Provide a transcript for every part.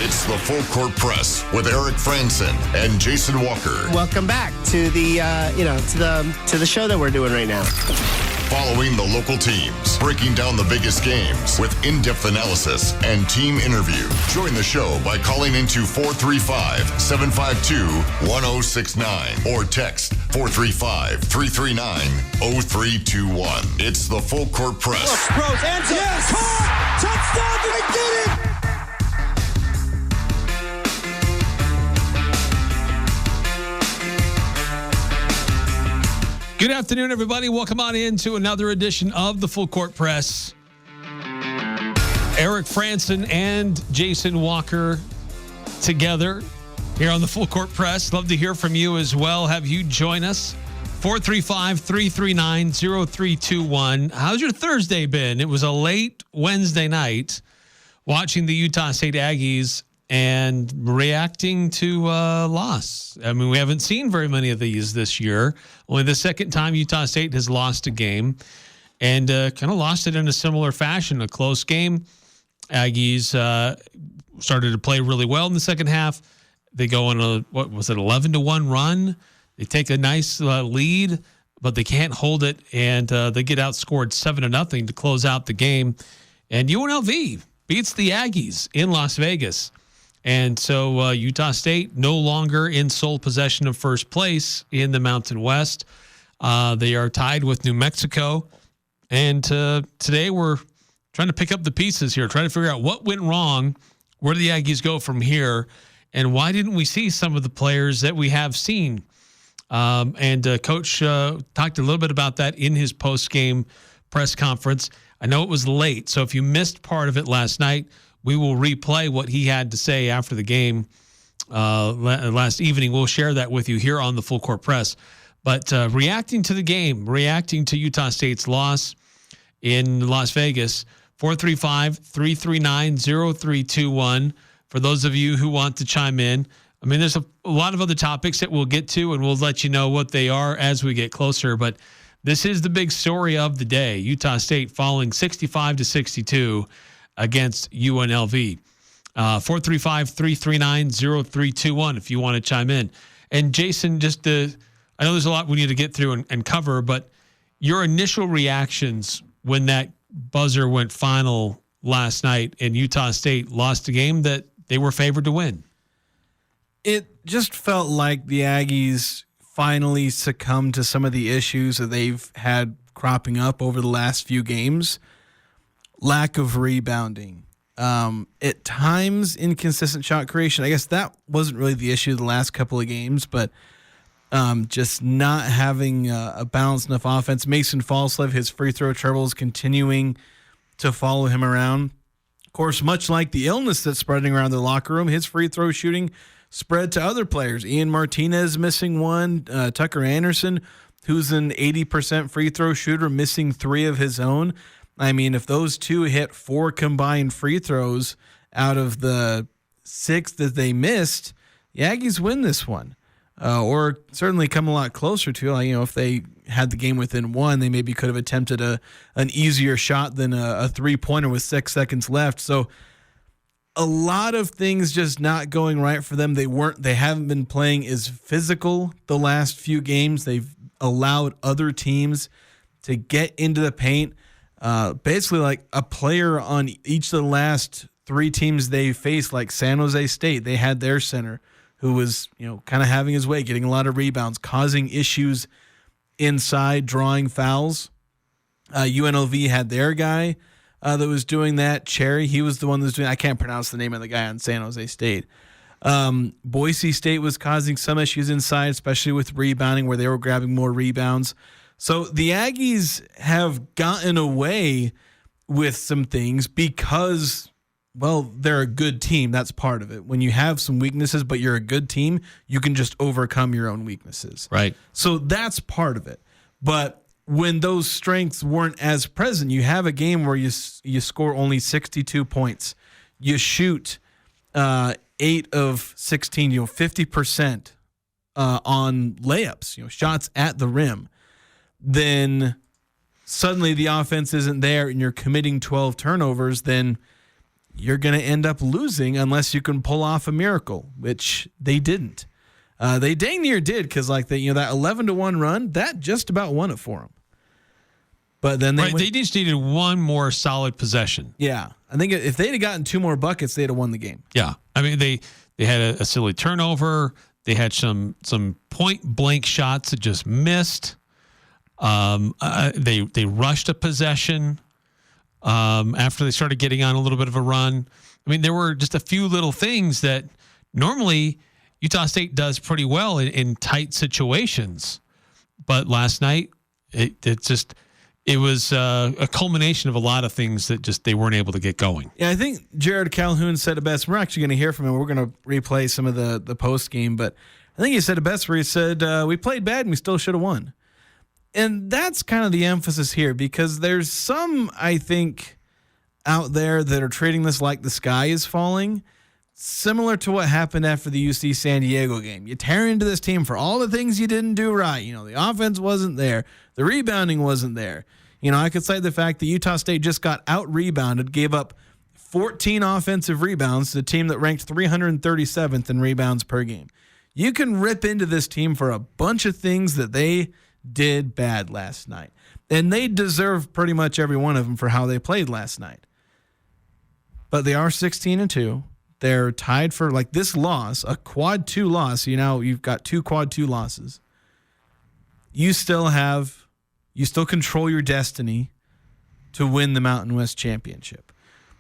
It's the Full Court Press with Eric Frandsen and Jason Walker. Welcome back to the to the show that we're doing right now. Following the local teams, breaking down the biggest games with in-depth analysis and team interview. Join the show by calling into 435-752-1069 or text 435-339-0321. It's the Full Court Press. Rose, ends it. Yes! Caught! Touchdown! They did it! Good afternoon, everybody. Welcome on into another edition of the Full Court Press. Eric Frandsen and Jason Walker together here on the Full Court Press. Love to hear from you as well. Have you join us. 435-339-0321. How's your Thursday been? It was a late Wednesday night watching the Utah State Aggies and reacting to loss. I mean, we haven't seen very many of these this year. Only the second time Utah State has lost a game, and kind of lost it in a similar fashion, a close game. Aggies started to play really well in the second half. They go on a, 11-1 run. They take a nice lead, but they can't hold it, and they get outscored 7-0 to close out the game. And UNLV beats the Aggies in Las Vegas. And so Utah State no longer in sole possession of first place in the Mountain West. They are tied with New Mexico. And today we're trying to pick up the pieces here, trying to figure out what went wrong, where do the Aggies go from here, and why didn't we see some of the players that we have seen? Coach talked a little bit about that in his post-game press conference. I know it was late, so if you missed part of it last night, we will replay what he had to say after the game last evening. We'll share that with you here on the Full Court Press. But reacting to the game, reacting to Utah State's loss in Las Vegas, 435-339-0321. For those of you who want to chime in, I mean, there's a lot of other topics that we'll get to, and we'll let you know what they are as we get closer. But this is the big story of the day. Utah State falling 65-62 against UNLV. 435-339-0321 if you want to chime in. And Jason, I know there's a lot we need to get through and cover, but your initial reactions when that buzzer went final last night and Utah State lost a game that they were favored to win. It just felt like the Aggies finally succumbed to some of the issues that they've had cropping up over the last few games. Lack of rebounding. At times, inconsistent shot creation. I guess that wasn't really the issue the last couple of games, but just not having a balanced enough offense. Mason Falslev, his free throw troubles continuing to follow him around. Of course, much like the illness that's spreading around the locker room, his free throw shooting spread to other players. Ian Martinez missing one. Tucker Anderson, who's an 80% free throw shooter, missing 3 of his own. I mean, if those two hit 4 combined free throws out of the 6 that they missed, the Aggies win this one. Or certainly come a lot closer to it. If they had the game within 1, they maybe could have attempted an easier shot than a 3-pointer with 6 seconds left. So a lot of things just not going right for them. They haven't been playing as physical the last few games. They've allowed other teams to get into the paint. Basically like a player on each of the last 3 teams they faced, like San Jose State. They had their center who was, kind of having his way, getting a lot of rebounds, causing issues inside, drawing fouls. UNLV had their guy that was doing that. Cherry, he was the one that was doing, I can't pronounce the name of the guy on San Jose State. Boise State was causing some issues inside, especially with rebounding, where they were grabbing more rebounds. So the Aggies have gotten away with some things because, well, they're a good team. That's part of it. When you have some weaknesses, but you're a good team, you can just overcome your own weaknesses. Right. So that's part of it. But when those strengths weren't as present, you have a game where you score only 62 points. You shoot 8 of 16, 50% on layups, shots at the rim. Then suddenly the offense isn't there and you're committing 12 turnovers, then you're going to end up losing unless you can pull off a miracle, which they didn't. They dang near did, because that 11-1 run, that just about won it for them. But then they just needed one more solid possession. Yeah, I think if they'd have gotten 2 more buckets, they'd have won the game. Yeah, I mean they had a silly turnover. They had some point blank shots that just missed. They rushed a possession after they started getting on a little bit of a run. I mean, there were just a few little things that normally Utah State does pretty well in tight situations, but last night it was a culmination of a lot of things that just they weren't able to get going. Yeah, I think Jerrod Calhoun said it best. We're actually going to hear from him. We're going to replay some of the post game, but I think he said it best where he said, we played bad and we still should have won. And that's kind of the emphasis here, because there's some, I think, out there that are treating this like the sky is falling, similar to what happened after the UC San Diego game. You tear into this team for all the things you didn't do right. The offense wasn't there. The rebounding wasn't there. I could cite the fact that Utah State just got out-rebounded, gave up 14 offensive rebounds to a team that ranked 337th in rebounds per game. You can rip into this team for a bunch of things that they did bad last night. And they deserve pretty much every one of them for how they played last night. But they are 16-2. They're tied for this loss, a quad 2 loss. You've got 2 quad 2 losses. You still control your destiny to win the Mountain West Championship.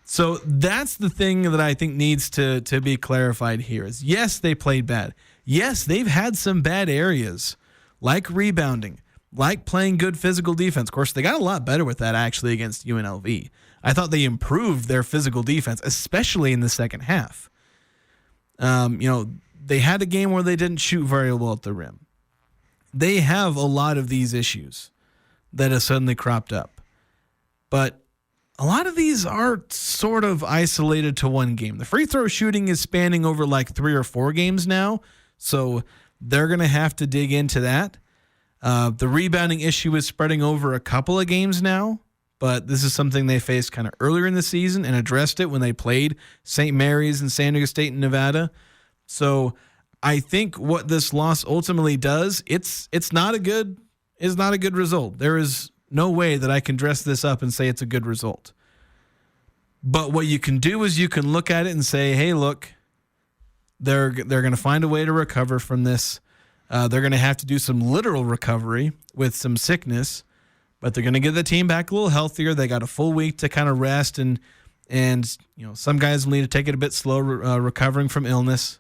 So that's the thing that I think needs to be clarified here is, yes, they played bad. Yes, they've had some bad areas, like rebounding, like playing good physical defense. Of course, they got a lot better with that actually against UNLV. I thought they improved their physical defense, especially in the second half. They had a game where they didn't shoot very well at the rim. They have a lot of these issues that have suddenly cropped up. But a lot of these are sort of isolated to one game. The free throw shooting is spanning over 3 or 4 games now, so they're going to have to dig into that. The rebounding issue is spreading over a couple of games now, but this is something they faced kind of earlier in the season and addressed it when they played St. Mary's and San Diego State in Nevada. So I think what this loss ultimately does, it's not a good result. There is no way that I can dress this up and say it's a good result. But what you can do is you can look at it and say, hey, look, they're going to find a way to recover from this. They're going to have to do some literal recovery with some sickness, but they're going to get the team back a little healthier. They got a full week to kind of rest, and some guys will need to take it a bit slow recovering from illness.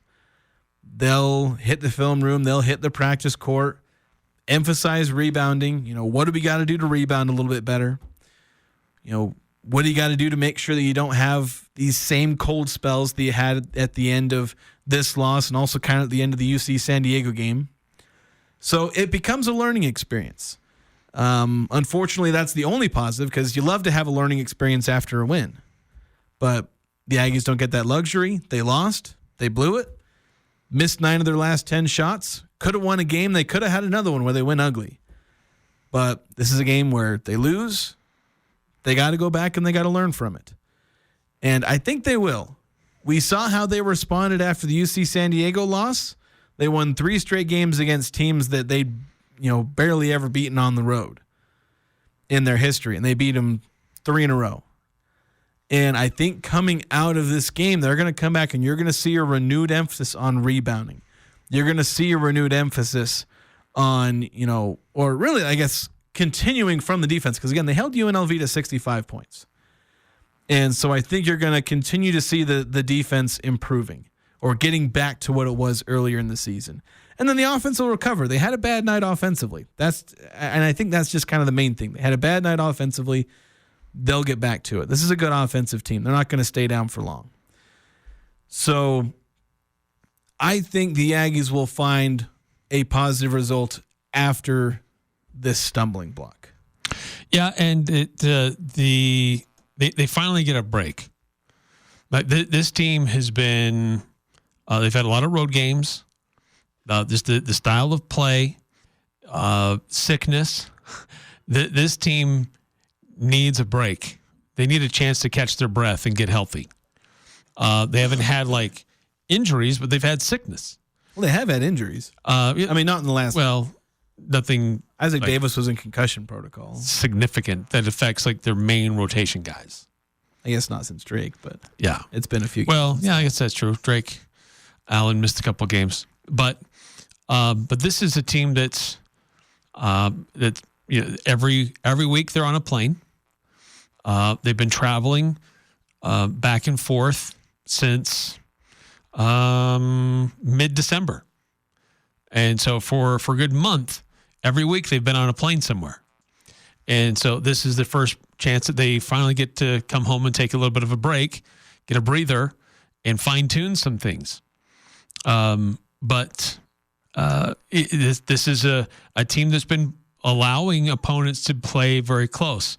They'll hit the film room. They'll hit the practice court. Emphasize rebounding. What do we got to do to rebound a little bit better? What do you got to do to make sure that you don't have these same cold spells that you had at the end of this loss and also kind of at the end of the UC San Diego game? So it becomes a learning experience. Unfortunately, that's the only positive, because you love to have a learning experience after a win. But the Aggies don't get that luxury. They lost. They blew it. Missed 9 of their last 10 shots. Could have won a game. They could have had another one where they win ugly. But this is a game where they lose. They got to go back and they got to learn from it. And I think they will. We saw how they responded after the UC San Diego loss. They won 3 straight games against teams that they barely ever beaten on the road in their history. And they beat them 3 in a row. And I think coming out of this game, they're going to come back and you're going to see a renewed emphasis on rebounding. You're going to see a renewed emphasis on, or really, I guess, continuing from the defense. Because, again, they held UNLV to 65 points. And so I think you're going to continue to see the defense improving or getting back to what it was earlier in the season. And then the offense will recover. They had a bad night offensively. And I think that's just kind of the main thing. They had a bad night offensively. They'll get back to it. This is a good offensive team. They're not going to stay down for long. So I think the Aggies will find a positive result after this stumbling block. Yeah, and they finally get a break. But this team has been they've had a lot of road games. Just the style of play, sickness. This team needs a break. They need a chance to catch their breath and get healthy. They haven't had like injuries, but they've had sickness. Well, they have had injuries. I mean, not in the last. Well, nothing. Isaac Davis was in concussion protocol. Significant that affects like their main rotation guys. I guess not since Drake, but yeah, it's been a few. Well, games. yeah, I guess that's true. Drake, Allen missed a couple games, but this is a team that's every week they're on a plane. They've been traveling back and forth since mid-December. And so for a good month, every week they've been on a plane somewhere. And so this is the first chance that they finally get to come home and take a little bit of a break, get a breather, and fine-tune some things. But this is a team that's been allowing opponents to play very close.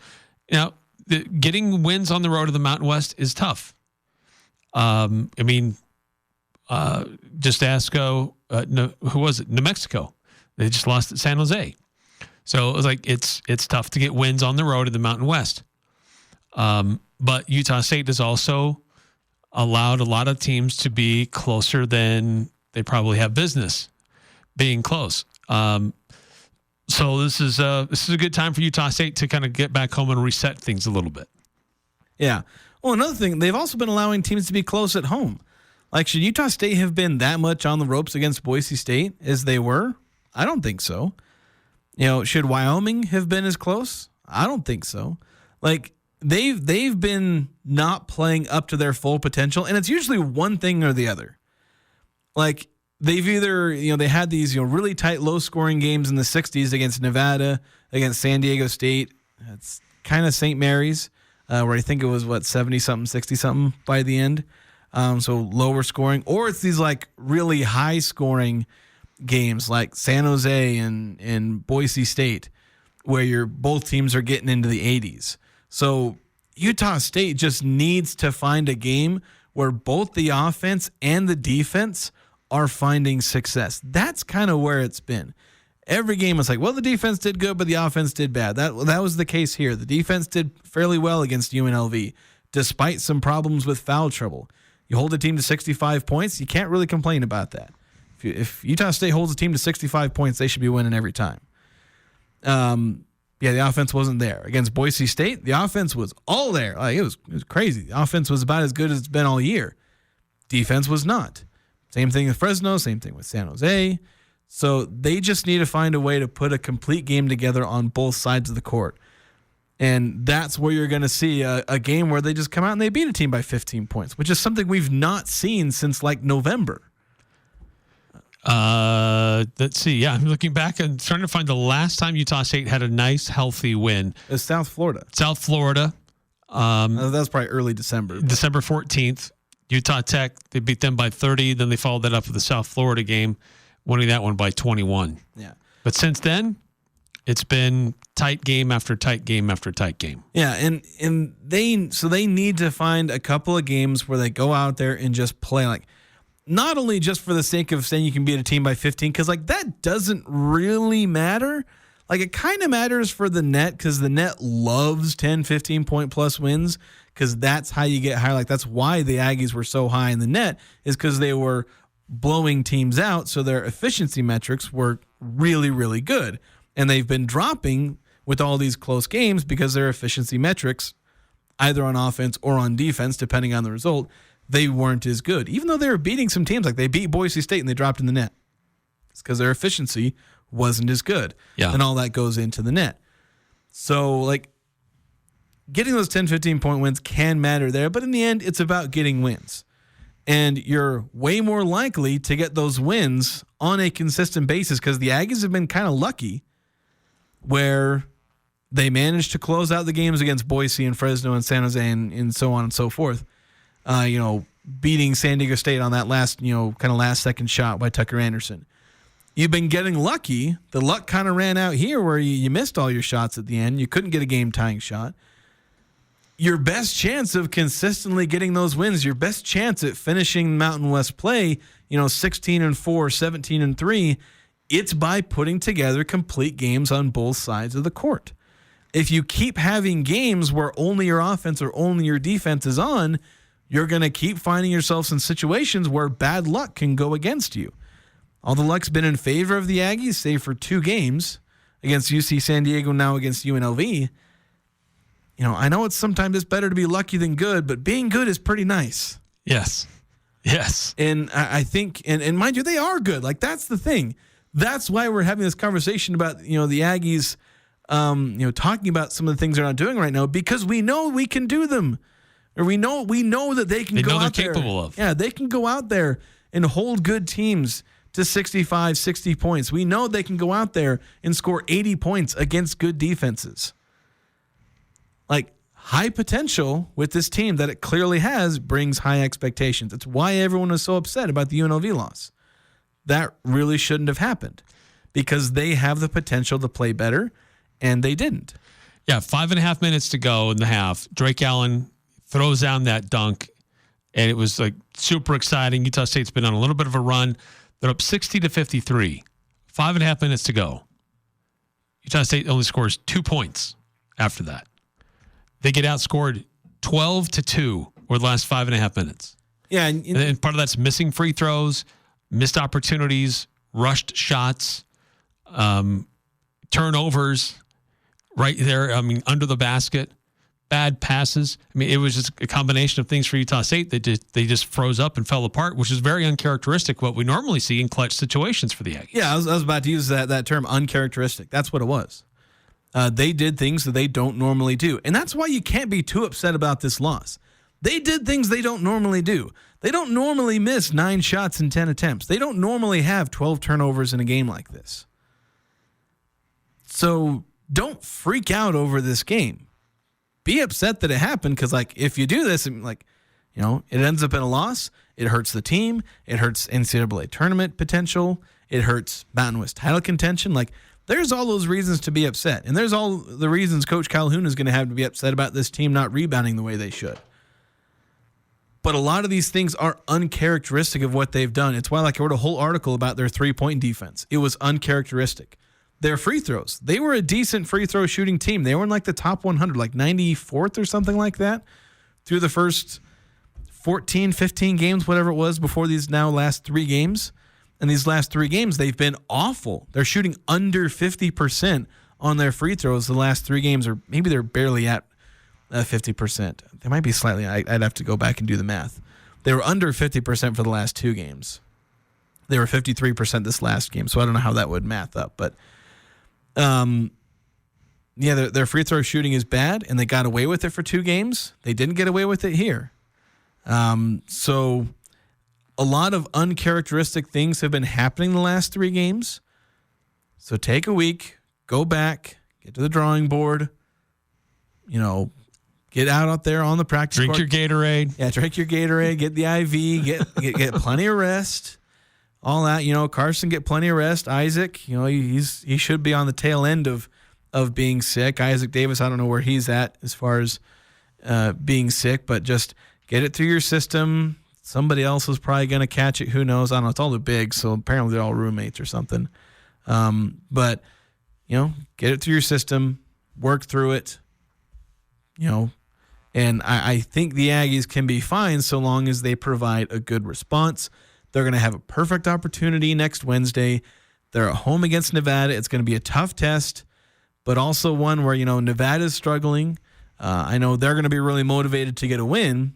Now, getting wins on the road to the Mountain West is tough. Just ask, who was it? New Mexico. They just lost at San Jose. So it was like it's tough to get wins on the road in the Mountain West. But Utah State has also allowed a lot of teams to be closer than they probably have business being close. So this is a good time for Utah State to kind of get back home and reset things a little bit. Yeah. Well, another thing, they've also been allowing teams to be close at home. Like, should Utah State have been that much on the ropes against Boise State as they were? I don't think so. Should Wyoming have been as close? I don't think so. Like, they've been not playing up to their full potential, and it's usually one thing or the other. Like, they've either, they had these, really tight, low-scoring games in the 60s against Nevada, against San Diego State. It's kind of St. Mary's, where I think it was, 70-something, 60-something by the end. So lower scoring. Or it's these, really high-scoring games like San Jose and Boise State, where both teams are getting into the 80s. So Utah State just needs to find a game where both the offense and the defense are finding success. That's kind of where it's been. Every game was like, well, the defense did good, but the offense did bad. That was the case here. The defense did fairly well against UNLV, despite some problems with foul trouble. You hold a team to 65 points, you can't really complain about that. If Utah State holds a team to 65 points, they should be winning every time. The offense wasn't there. Against Boise State, the offense was all there. It was crazy. The offense was about as good as it's been all year. Defense was not. Same thing with Fresno, same thing with San Jose. So they just need to find a way to put a complete game together on both sides of the court. And that's where you're going to see a game where they just come out and they beat a team by 15 points, which is something we've not seen since November. Let's see. Yeah, I'm looking back and trying to find the last time Utah State had a nice, healthy win. It was South Florida. That was probably early December. December 14th. Utah Tech, they beat them by 30. Then they followed that up with the South Florida game, winning that one by 21. Yeah. But since then, it's been tight game after tight game after tight game. Yeah, and they need to find a couple of games where they go out there and just play not only just for the sake of saying you can beat a team by 15, because that doesn't really matter. It kind of matters for the net, because the net loves 10, 15 point plus wins, because that's how you get higher. That's why the Aggies were so high in the net, is because they were blowing teams out, so their efficiency metrics were really, really good. And they've been dropping with all these close games because their efficiency metrics, either on offense or on defense, depending on the result, they weren't as good. Even though they were beating some teams, they beat Boise State and they dropped in the net. It's because their efficiency wasn't as good. Yeah. And all that goes into the net. So, getting those 10, 15-point wins can matter there, but in the end, it's about getting wins. And you're way more likely to get those wins on a consistent basis, because the Aggies have been kind of lucky where they managed to close out the games against Boise and Fresno and San Jose and so on and so forth. Beating San Diego State on that last, kind of last second shot by Tucker Anderson. You've been getting lucky. The luck kind of ran out here where you missed all your shots at the end. You couldn't get a game-tying shot. Your best chance of consistently getting those wins, your best chance at finishing Mountain West play, 16-4, 17-3, it's by putting together complete games on both sides of the court. If you keep having games where only your offense or only your defense is on, you're going to keep finding yourselves in situations where bad luck can go against you. All the luck's been in favor of the Aggies, save for 2 games against UC San Diego, now against UNLV. I know sometimes it's better to be lucky than good, but being good is pretty nice. Yes. And I think, and mind you, they are good. Like, that's the thing. That's why we're having this conversation about, the Aggies, talking about some of the things they're not doing right now, because we know we can do them. Or we know that they can go out there. They're capable of. Yeah, they can go out there and hold good teams to 65, 60 points. We know they can go out there and score 80 points against good defenses. Like, high potential with this team that it clearly has brings high expectations. It's why everyone was so upset about the UNLV loss. That really shouldn't have happened, because they have the potential to play better, and they didn't. Yeah, 5.5 minutes to go in the half. Drake Allen throws down that dunk, and it was like super exciting. Utah State's been on a little bit of a run. They're up 60-53. 5.5 minutes to go. Utah State only scores 2 points after that. They get outscored 12-2 over the last 5.5 minutes. Yeah, and part of that's missing free throws, missed opportunities, rushed shots, turnovers right there. Under the basket, bad passes. It was just a combination of things for Utah State. They just froze up and fell apart, which is very uncharacteristic what we normally see in clutch situations for the Aggies. Yeah, I was about to use that term, uncharacteristic. That's what it was. They did things that they don't normally do. And that's why you can't be too upset about this loss. They did things they don't normally do. They don't normally miss 9 shots in 10 attempts. They don't normally have 12 turnovers in a game like this. So don't freak out over this game. Be upset that it happened, because, if you do this, it ends up in a loss. It hurts the team. It hurts NCAA tournament potential. It hurts Mountain West title contention. There's all those reasons to be upset. And there's all the reasons Coach Calhoun is going to have to be upset about this team not rebounding the way they should. But a lot of these things are uncharacteristic of what they've done. It's why I wrote a whole article about their 3-point defense. It was uncharacteristic. Their free throws, they were a decent free throw shooting team. They were in the top 100, 94th or something like that through the first 14, 15 games, whatever it was, before these now last 3 games. And these last 3 games, they've been awful. They're shooting under 50% on their free throws the last 3 games, or maybe they're barely at 50%. They might be slightly. I'd have to go back and do the math. They were under 50% for the last 2 games. They were 53% this last game, so I don't know how that would math up. But, their free throw shooting is bad, and they got away with it for 2 games. They didn't get away with it here. So a lot of uncharacteristic things have been happening the last 3 games. So take a week, go back, get to the drawing board, get out there on the practice court. Drink your Gatorade. Yeah, drink your Gatorade, get the IV, get plenty of rest. All that, Carson, get plenty of rest. Isaac, he should be on the tail end of being sick. Isaac Davis, I don't know where he's at as far as being sick, but just get it through your system. Somebody else is probably going to catch it. Who knows? I don't know. It's all the bigs, so apparently they're all roommates or something. But, get it through your system, work through it, and I think the Aggies can be fine so long as they provide a good response. They're going to have a perfect opportunity next Wednesday. They're at home against Nevada. It's going to be a tough test, but also one where, Nevada's struggling. I know they're going to be really motivated to get a win,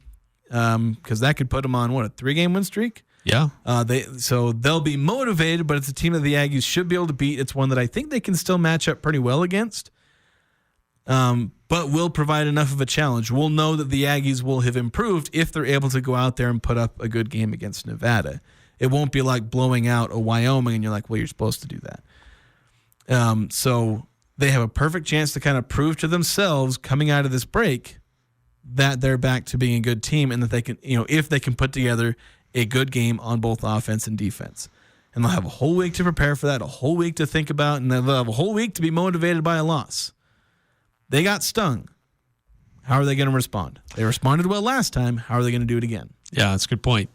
because that could put them on, a 3-game win streak? Yeah. So they'll be motivated, but it's a team that the Aggies should be able to beat. It's one that I think they can still match up pretty well against, but will provide enough of a challenge. We'll know that the Aggies will have improved if they're able to go out there and put up a good game against Nevada. It won't be like blowing out a Wyoming and you're like, well, you're supposed to do that. So they have a perfect chance to kind of prove to themselves coming out of this break that they're back to being a good team, and that they can, if they can put together a good game on both offense and defense. And they'll have a whole week to prepare for that, a whole week to think about, and they'll have a whole week to be motivated by a loss. They got stung. How are they going to respond? They responded well last time. How are they going to do it again? Yeah, that's a good point.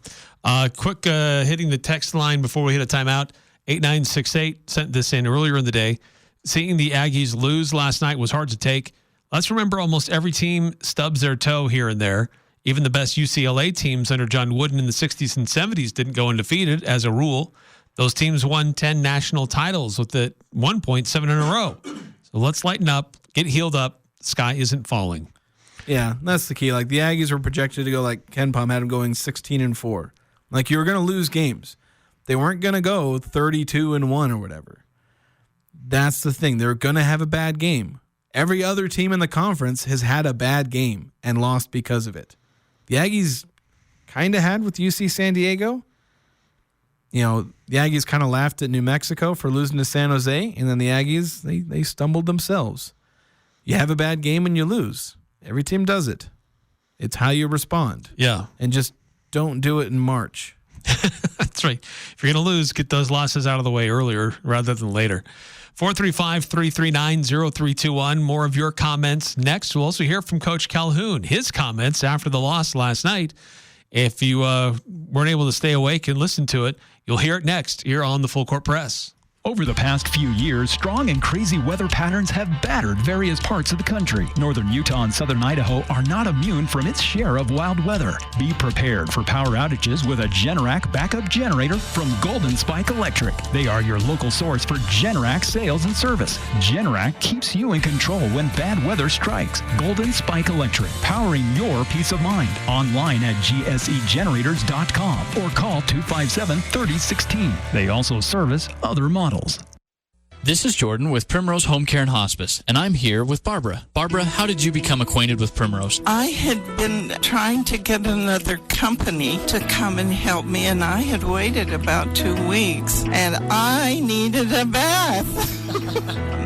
Quick hitting the text line before we hit a timeout. 8968 sent this in earlier in the day. Seeing the Aggies lose last night was hard to take. Let's remember almost every team stubs their toe here and there. Even the best UCLA teams under John Wooden in the 60s and 70s didn't go undefeated as a rule. Those teams won 10 national titles with at one point 7 in a row. So let's lighten up, get healed up. Sky isn't falling. Yeah, that's the key. Like the Aggies were projected to go, like Ken Palm had them going 16-4. Like you were going to lose games. They weren't going to go 32-1 or whatever. That's the thing. They're going to have a bad game. Every other team in the conference has had a bad game and lost because of it. The Aggies kind of had with UC San Diego. You know, the Aggies kind of laughed at New Mexico for losing to San Jose, and then the Aggies, they stumbled themselves. You have a bad game and you lose. Every team does it. It's how you respond. Yeah. And just don't do it in March. That's right. If you're going to lose, get those losses out of the way earlier rather than later. 435-339-0321. More of your comments next. We'll also hear from Coach Calhoun, his comments after the loss last night. If you weren't able to stay awake and listen to it, you'll hear it next here on the Full Court Press. Over the past few years, strong and crazy weather patterns have battered various parts of the country. Northern Utah and southern Idaho are not immune from its share of wild weather. Be prepared for power outages with a Generac backup generator from Golden Spike Electric. They are your local source for Generac sales and service. Generac keeps you in control when bad weather strikes. Golden Spike Electric, powering your peace of mind. Online at gsegenerators.com or call 257-3016. They also service other models. This is Jordan with Primrose Home Care and Hospice, and I'm here with Barbara. Barbara, how did you become acquainted with Primrose? I had been trying to get another company to come and help me, and I had waited about 2 weeks, and I needed a bath.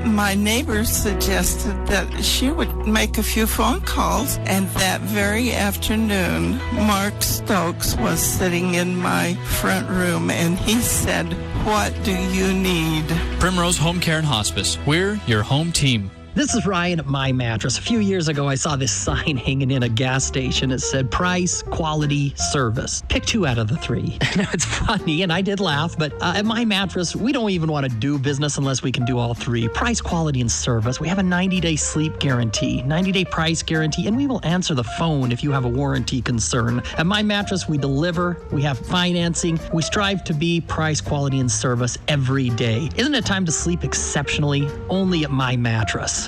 My neighbor suggested that she would make a few phone calls, and that very afternoon, Mark Stokes was sitting in my front room, and he said, "What do you need?" Primrose Home Care and Hospice. We're your home team. This is Ryan at My Mattress. A few years ago, I saw this sign hanging in a gas station. It said price, quality, service. Pick 2 out of the 3. Now, it's funny, and I did laugh, but at My Mattress, we don't even want to do business unless we can do all 3. Price, quality, and service. We have a 90-day sleep guarantee, 90-day price guarantee, and we will answer the phone if you have a warranty concern. At My Mattress, we deliver, we have financing, we strive to be price, quality, and service every day. Isn't it time to sleep exceptionally? Only at My Mattress.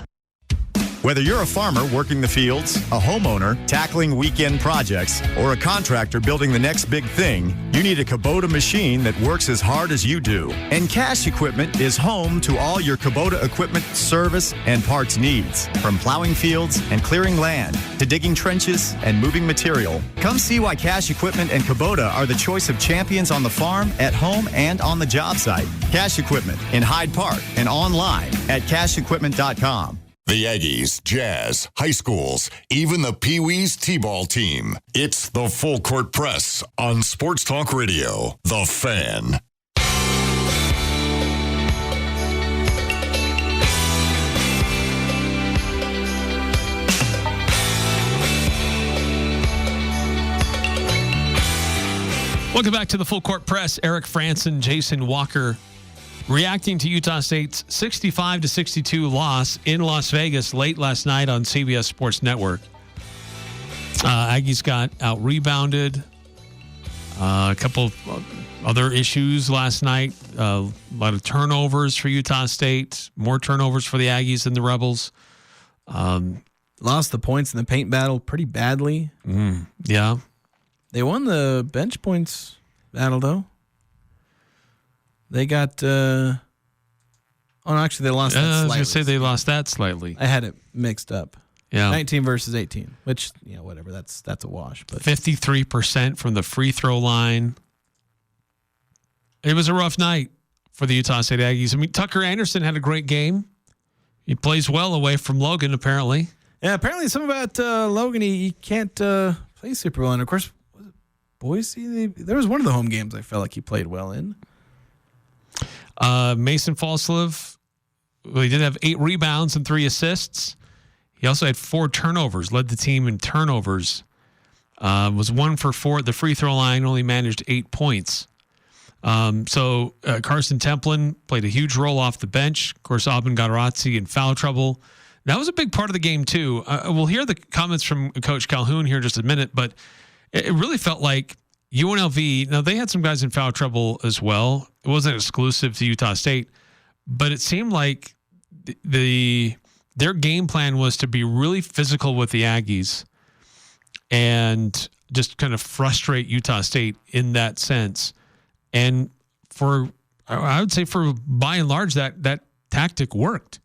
Whether you're a farmer working the fields, a homeowner tackling weekend projects, or a contractor building the next big thing, you need a Kubota machine that works as hard as you do. And Cash Equipment is home to all your Kubota equipment, service, and parts needs. From plowing fields and clearing land to digging trenches and moving material. Come see why Cash Equipment and Kubota are the choice of champions on the farm, at home, and on the job site. Cash Equipment in Hyde Park and online at cashequipment.com. The Aggies, Jazz, high schools, even the Pee Wee's T-ball team. It's the Full Court Press on Sports Talk Radio, The Fan. Welcome back to the Full Court Press. Eric Frandsen, Jason Walker, reacting to Utah State's 65-62 loss in Las Vegas late last night on CBS Sports Network. Aggies got out-rebounded. A couple of other issues last night. A lot of turnovers for Utah State. More turnovers for the Aggies than the Rebels. Lost the points in the paint battle pretty badly. Yeah. They won the bench points battle, though. They got, actually, they lost that slightly. I was going to say they lost that slightly. I had it mixed up. Yeah. 19 versus 18, which, whatever. That's a wash. But 53% from the free throw line. It was a rough night for the Utah State Aggies. I mean, Tucker Anderson had a great game. He plays well away from Logan, apparently. Yeah, apparently something about Logan, he can't play super well. And, of course, was it Boise? There was one of the home games I felt like he played well in. Mason Falslev, he did have 8 rebounds and 3 assists. He also had 4 turnovers, led the team in turnovers. Was 1 for 4 at the free throw line, only managed 8 points. So Carson Templin played a huge role off the bench. Of course, Aubin Gadarazzi in foul trouble. That was a big part of the game, too. We'll hear the comments from Coach Calhoun here in just a minute, but it really felt like UNLV, now they had some guys in foul trouble as well. It wasn't exclusive to Utah State, but it seemed like their game plan was to be really physical with the Aggies and just kind of frustrate Utah State in that sense. And I would say for by and large, that tactic worked,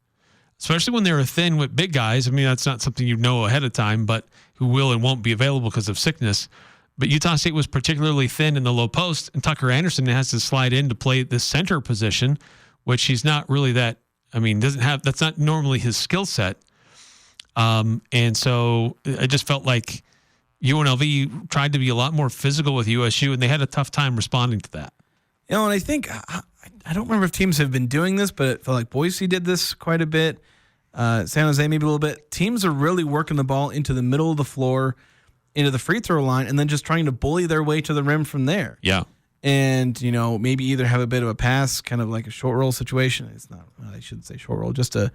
especially when they were thin with big guys. I mean, that's not something you know ahead of time, but who will and won't be available because of sickness. But Utah State was particularly thin in the low post, and Tucker Anderson has to slide in to play the center position, which he's not really that's not normally his skill set. And so I just felt like UNLV tried to be a lot more physical with USU, and they had a tough time responding to that. And I think, I don't remember if teams have been doing this, but it felt like Boise did this quite a bit. San Jose maybe a little bit. Teams are really working the ball into the middle of the floor, into the free throw line, and then just trying to bully their way to the rim from there. Yeah. And, maybe either have a bit of a pass, kind of like a short roll situation. It's not, I shouldn't say short roll, just a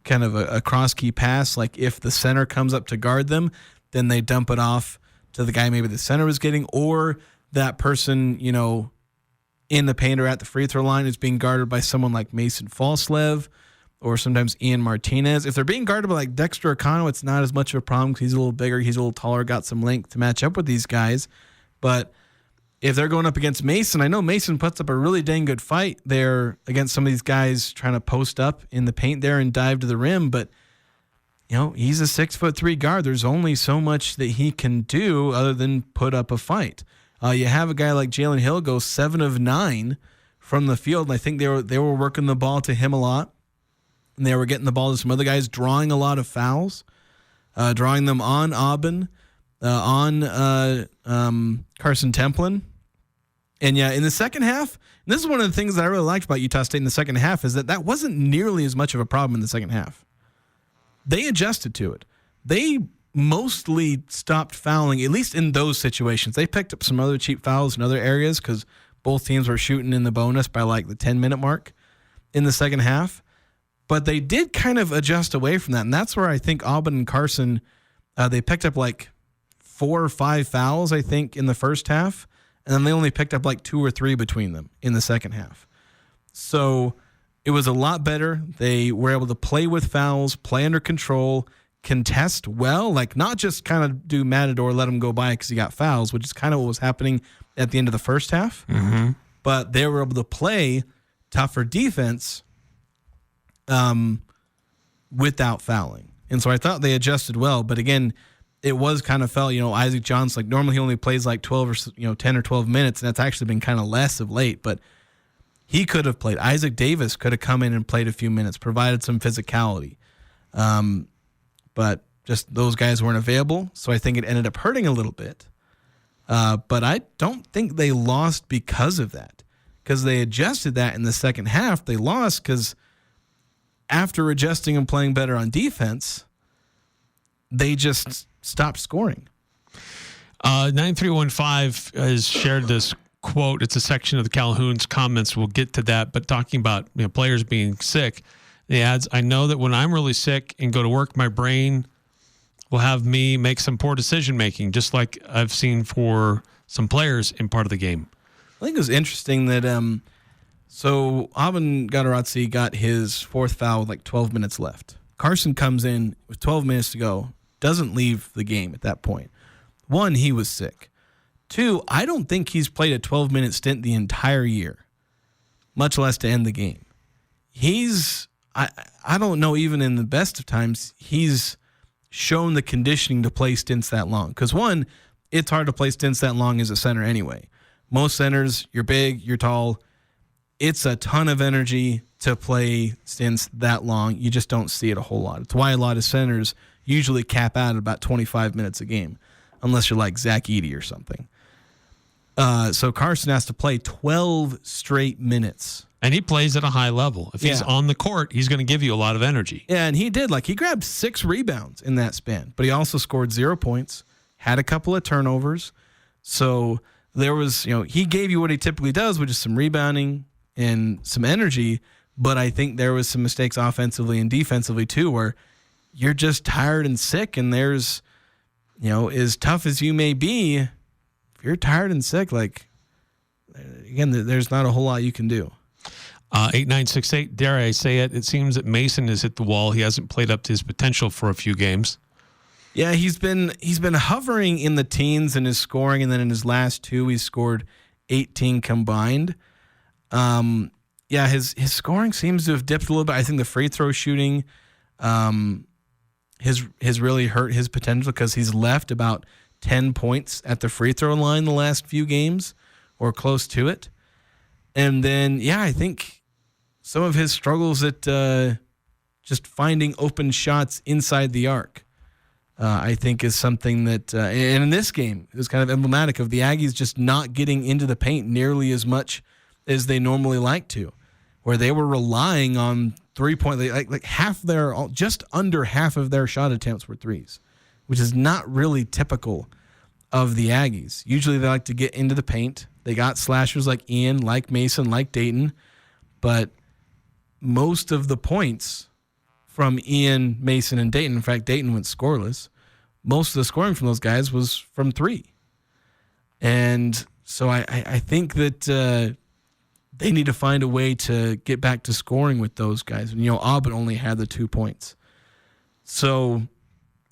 kind of a cross key pass. Like if the center comes up to guard them, then they dump it off to the guy maybe the center was getting, or that person, in the paint or at the free throw line is being guarded by someone like Mason Falslev or sometimes Ian Martinez. If they're being guarded by like Dexter O'Connell, it's not as much of a problem because he's a little bigger, he's a little taller, got some length to match up with these guys. But if they're going up against Mason, I know Mason puts up a really dang good fight there against some of these guys trying to post up in the paint there and dive to the rim. But, he's a 6'3" guard. There's only so much that he can do other than put up a fight. You have a guy like Jalen Hill go 7 of 9 from the field. And I think they were working the ball to him a lot. And they were getting the ball to some other guys, drawing a lot of fouls, drawing them on Aubin, on Carson Templin. And yeah, in the second half, and this is one of the things that I really liked about Utah State in the second half, is that wasn't nearly as much of a problem in the second half. They adjusted to it. They mostly stopped fouling, at least in those situations. They picked up some other cheap fouls in other areas because both teams were shooting in the bonus by like the 10-minute mark in the second half. But they did kind of adjust away from that. And that's where I think Aubin and Carson, they picked up like 4 or 5 fouls, I think, in the first half. And then they only picked up like 2 or 3 between them in the second half. So it was a lot better. They were able to play with fouls, play under control, contest well, like not just kind of do Matador, let him go by because he got fouls, which is kind of what was happening at the end of the first half. Mm-hmm. But they were able to play tougher defense without fouling. And so I thought they adjusted well. But again, it was kind of felt, Isaac Johnson, like normally he only plays like 12 or 10 or 12 minutes, and that's actually been kind of less of late. But he could have played. Isaac Davis could have come in and played a few minutes, provided some physicality. But just those guys weren't available, so I think it ended up hurting a little bit. But I don't think they lost because of that, because they adjusted that in the second half. They lost because after adjusting and playing better on defense, they just stopped scoring. 9315 has shared this quote. It's a section of the Calhoun's comments. We'll get to that. But talking about players being sick, he adds, I know that when I'm really sick and go to work, my brain will have me make some poor decision making, just like I've seen for some players in part of the game. I think it was interesting that so Aubin Gadarazzi got his 4th foul with like 12 minutes left. Carson comes in with 12 minutes to go, doesn't leave the game at that point. 1, he was sick. 2, I don't think he's played a 12-minute stint the entire year, much less to end the game. I don't know, even in the best of times, he's shown the conditioning to play stints that long. Because 1, it's hard to play stints that long as a center anyway. Most centers, you're big, you're tall. It's a ton of energy to play stints that long. You just don't see it a whole lot. It's why a lot of centers usually cap out at about 25 minutes a game, unless you're like Zach Edey or something. So Carson has to play 12 straight minutes. And he plays at a high level. If he's on the court, he's going to give you a lot of energy. Yeah, and he did. Like, he grabbed 6 rebounds in that span, but he also scored 0 points, had a couple of turnovers. So there was, he gave you what he typically does, which is some rebounding and some energy, but I think there was some mistakes offensively and defensively too, where you're just tired and sick, and there's, as tough as you may be, if you're tired and sick, again, there's not a whole lot you can do. 8968, dare I say it, it seems that Mason has hit the wall. He hasn't played up to his potential for a few games. Yeah, he's been hovering in the teens in his scoring, and then in his last 2, he's scored 18 combined. His scoring seems to have dipped a little bit. I think the free throw shooting has really hurt his potential because he's left about 10 points at the free throw line the last few games or close to it. And then, I think some of his struggles at just finding open shots inside the arc, I think is something that, and in this game, it was kind of emblematic of the Aggies just not getting into the paint nearly as much as they normally like to, where they were relying on 3-point, like just under half of their shot attempts were threes, which is not really typical of the Aggies. Usually they like to get into the paint. They got slashers like Ian, like Mason, like Dayton, but most of the points from Ian, Mason, and Dayton, in fact, Dayton went scoreless, most of the scoring from those guys was from 3. And so I think that they need to find a way to get back to scoring with those guys. And, Aubin only had the 2 points. So,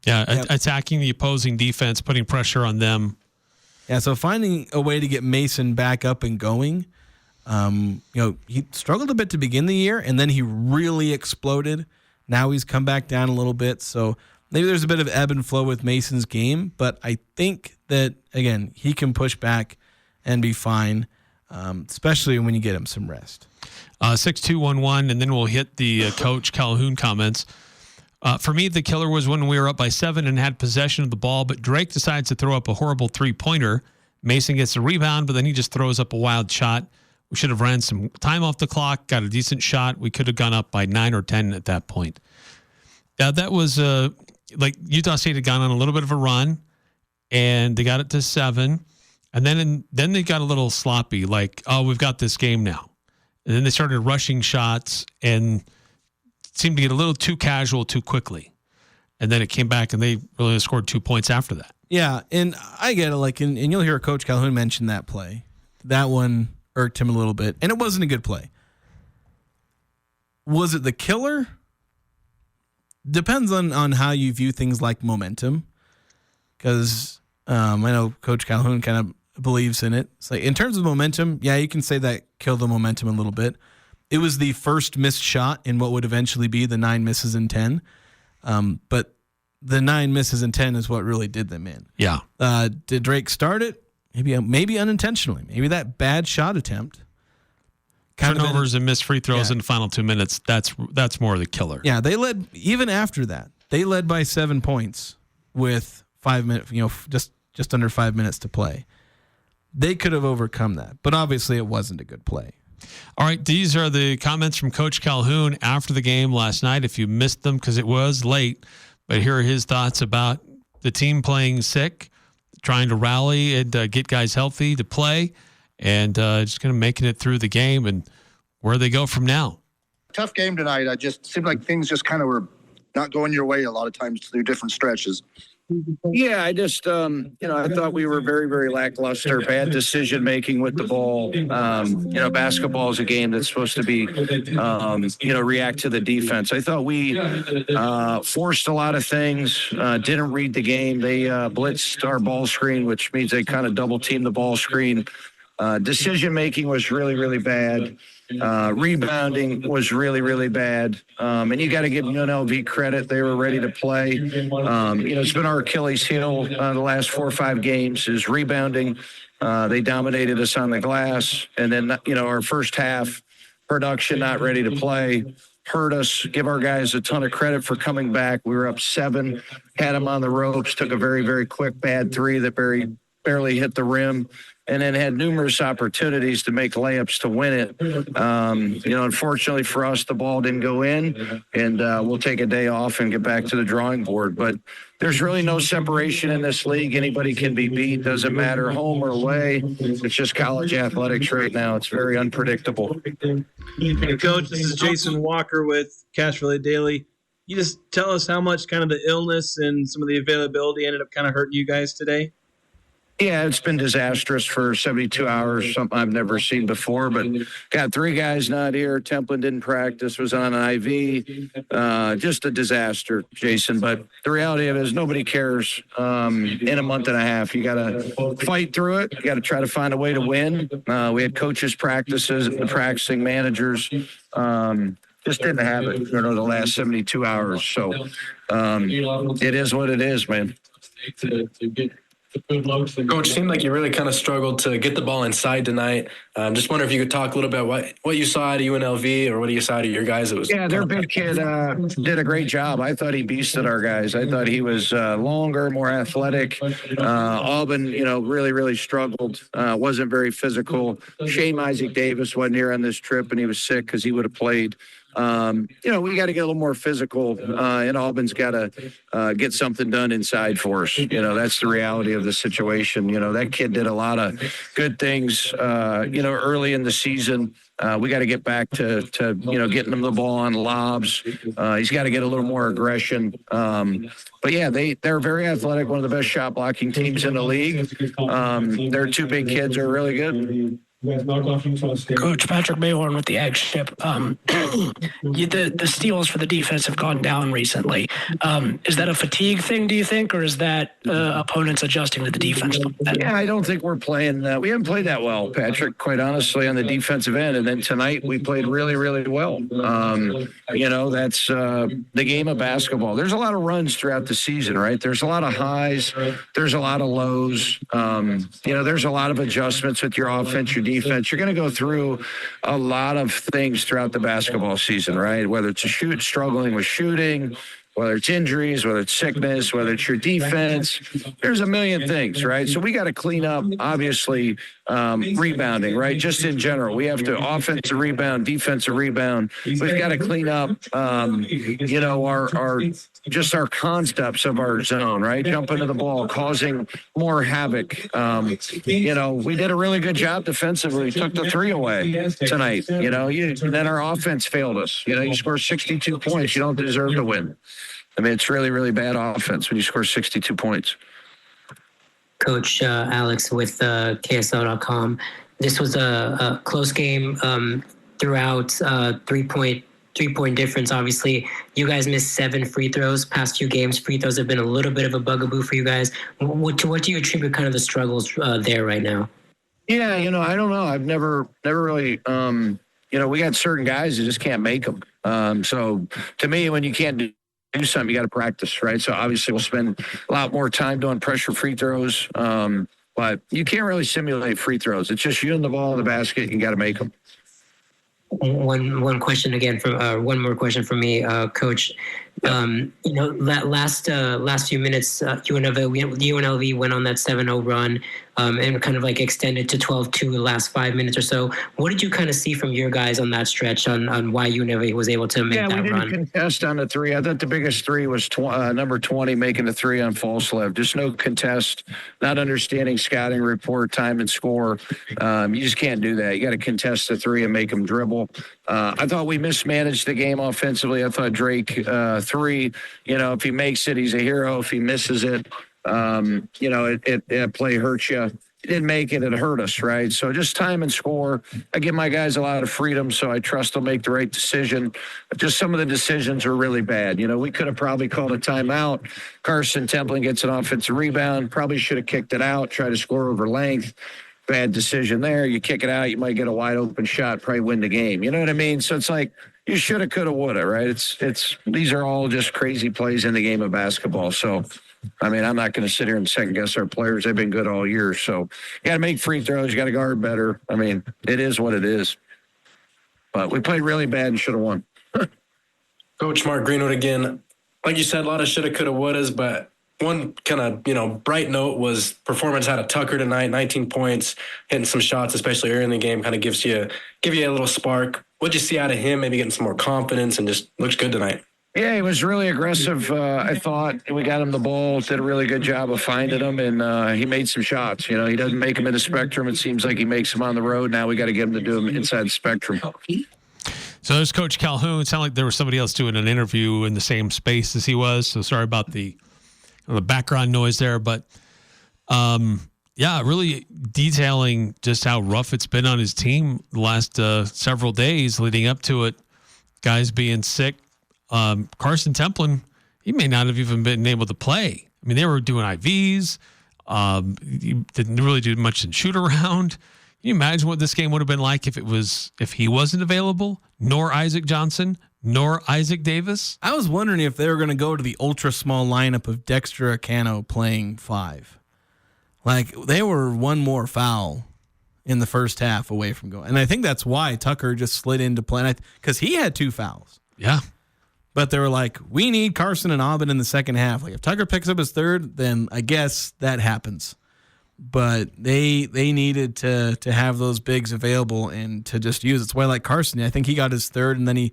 attacking the opposing defense, putting pressure on them. Yeah, so finding a way to get Mason back up and going. He struggled a bit to begin the year, and then he really exploded. Now he's come back down a little bit. So maybe there's a bit of ebb and flow with Mason's game, but I think that, again, he can push back and be fine. Especially when you get him some rest. 6211, and then we'll hit the Coach Calhoun comments. For me, the killer was when we were up by 7 and had possession of the ball, but Drake decides to throw up a horrible 3-pointer. Mason gets a rebound, but then he just throws up a wild shot. We should have ran some time off the clock, got a decent shot. We could have gone up by 9 or 10 at that point. That was Utah State had gone on a little bit of a run, and they got it to 7. And then they got a little sloppy, we've got this game now. And then they started rushing shots and seemed to get a little too casual too quickly. And then it came back and they really scored 2 points after that. Yeah, and I get it. And you'll hear Coach Calhoun mention that play. That one irked him a little bit, and it wasn't a good play. Was it the killer? Depends on how you view things like momentum. Because I know Coach Calhoun kind of believes in it. So in terms of momentum, you can say that killed the momentum a little bit. It was the first missed shot in what would eventually be the 9 misses in 10. But the 9 misses in 10 is what really did them in. Yeah. Did Drake start it? Maybe unintentionally. Maybe that bad shot attempt. Turnovers and missed free throws in the final 2 minutes. That's more the killer. Yeah, they led, even after that, they led by 7 points with 5 minutes, just under 5 minutes to play. They could have overcome that, but obviously it wasn't a good play. All right, these are the comments from Coach Calhoun after the game last night. If you missed them because it was late, but here are his thoughts about the team playing sick, trying to rally and get guys healthy to play, and just kind of making it through the game and where they go from now. Tough game tonight. I just seemed like things just kind of were not going your way a lot of times through different stretches. Yeah, I just, I thought we were very, very lackluster, bad decision making with the ball. Basketball is a game that's supposed to be, react to the defense. I thought we forced a lot of things, didn't read the game. They blitzed our ball screen, which means they kind of double teamed the ball screen. Decision making was really, really bad. Rebounding was really, really bad. And you got to give UNLV credit. They were ready to play. It's been our Achilles heel the last 4 or 5 games is rebounding. They dominated us on the glass. And then, our first half production, not ready to play, hurt us. Give our guys a ton of credit for coming back. We were up 7, had them on the ropes, took a very, very quick bad 3 that barely hit the rim. And then had numerous opportunities to make layups to win it. Unfortunately for us, the ball didn't go in, and we'll take a day off and get back to the drawing board. But there's really no separation in this league. Anybody can be beat. Doesn't matter home or away. It's just college athletics right now. It's very unpredictable. Coach, this is Jason Walker with Cash Relay Daily. you just tell us how much kind of the illness and some of the availability ended up kind of hurting you guys today? Yeah, it's been disastrous for 72 hours, something I've never seen before. But got 3 guys not here. Templin didn't practice, was on an IV. Just a disaster, Jason. But the reality of it is nobody cares in a month and a half. You got to fight through it. You got to try to find a way to win. We had coaches practices, the practicing managers. Just didn't have it, the last 72 hours. So it is what it is, man. Coach, seemed like you really kind of struggled to get the ball inside tonight. Just wonder if you could talk a little bit about what you saw at UNLV or what you saw at your guys. Their big kid did a great job. I thought he beasted our guys. I thought he was longer, more athletic. Auburn, really, really struggled. Wasn't very physical. Shane Isaac Davis wasn't here on this trip, and he was sick because he would have played. We got to get a little more physical, and Auburn's got to get something done inside for us. That's the reality of the situation. That kid did a lot of good things, early in the season. We got to get back to getting him the ball on lobs. He's got to get a little more aggression. But yeah, they're very athletic, one of the best shot blocking teams in the league. Their 2 big kids are really good. Coach Patrick Mayhorn with the Ag Ship. The steals for the defense have gone down recently. Is that a fatigue thing, do you think, or is that opponents adjusting to the defense? Yeah, I don't think we're playing we haven't played that well, Patrick, quite honestly, on the defensive end. And then tonight we played really, really well. That's the game of basketball. There's a lot of runs throughout the season, right? There's a lot of highs. There's a lot of lows. There's a lot of adjustments with your offense, your defense. You're going to go through a lot of things throughout the basketball season, right? Whether it's struggling with shooting, whether it's injuries, whether it's sickness, whether it's your defense, there's a million things, right? So we got to clean up, obviously, rebounding, right? Just in general, we have to offensive rebound, defensive rebound. We've got to clean up, our concepts of our zone, right? Jump into the ball, causing more havoc. We did a really good job defensively. We took the 3 away tonight. Then our offense failed us. You score 62 points, you don't deserve to win. I mean, it's really, really bad offense when you score 62 points. Coach Alex with KSL.com. This was a close game throughout. 3-point difference. Obviously, you guys missed 7 free throws. Past few games, free throws have been a little bit of a bugaboo for you guys. What do you attribute kind of the struggles there right now? Yeah, I don't know. I've never really. We got certain guys that just can't make them. So to me, when you can't do something, you got to practice, right? So obviously we'll spend a lot more time doing pressure free throws, but you can't really simulate free throws. It's just you and the ball in the basket. You got to make them. One question again from one more question from me, Coach. That last few minutes, UNLV went on that 7-0 run and kind of like extended to 12-2 the last 5 minutes or so. What did you kind of see from your guys on that stretch on why UNLV was able to make that run? Yeah, we didn't contest on the 3. I thought the biggest 3 was number 20 making the 3 on Falslev. Just no contest, not understanding scouting report, time and score. You just can't do that. You got to contest the 3 and make them dribble. I thought we mismanaged the game offensively. I thought Drake 3, if he makes it, he's a hero. If he misses it, it play hurts you. He didn't make it, it hurt us, right? So just time and score. I give my guys a lot of freedom, so I trust they'll make the right decision. But just some of the decisions were really bad. We could have probably called a timeout. Carson Templin gets an offensive rebound. Probably should have kicked it out, try to score over length. Bad decision there. You kick it out, you might get a wide open shot, probably win the game. You know what I mean? So it's like you shoulda, coulda, woulda, right? It's these are all just crazy plays in the game of basketball. So, I mean, I'm not going to sit here and second guess our players. They've been good all year. So you got to make free throws. You got to guard better. I mean, it is what it is. But we played really bad and should have won. Coach Mark Greenwood again. Like you said, a lot of shoulda, coulda, wouldas, but one kind of, bright note was performance out of Tucker tonight, 19 points, hitting some shots, especially early in the game, kind of give you a little spark. What'd you see out of him? Maybe getting some more confidence and just looks good tonight. Yeah, he was really aggressive. I thought we got him the ball, did a really good job of finding him, and he made some shots. He doesn't make them in the spectrum. It seems like he makes them on the road. Now we got to get him to do them inside the spectrum. So there's Coach Calhoun. It sounded like there was somebody else doing an interview in the same space as he was. So sorry about the background noise there. But, really detailing just how rough it's been on his team the last several days leading up to it. Guys being sick. Carson Templin, he may not have even been able to play. I mean, they were doing IVs. He didn't really do much in shoot around. Can you imagine what this game would have been like if he wasn't available, nor Isaac Johnson, nor Isaac Davis? I was wondering if they were going to go to the ultra small lineup of Dexter Acano playing 5. Like, they were one more foul in the first half away from going. And I think that's why Tucker just slid into play, because he had 2 fouls. Yeah. But they were like, we need Carson and Aubin in the second half. Like, if Tucker picks up his third, then I guess that happens. But they needed to have those bigs available and to just use it. It's why, like Carson, I think he got his third, and then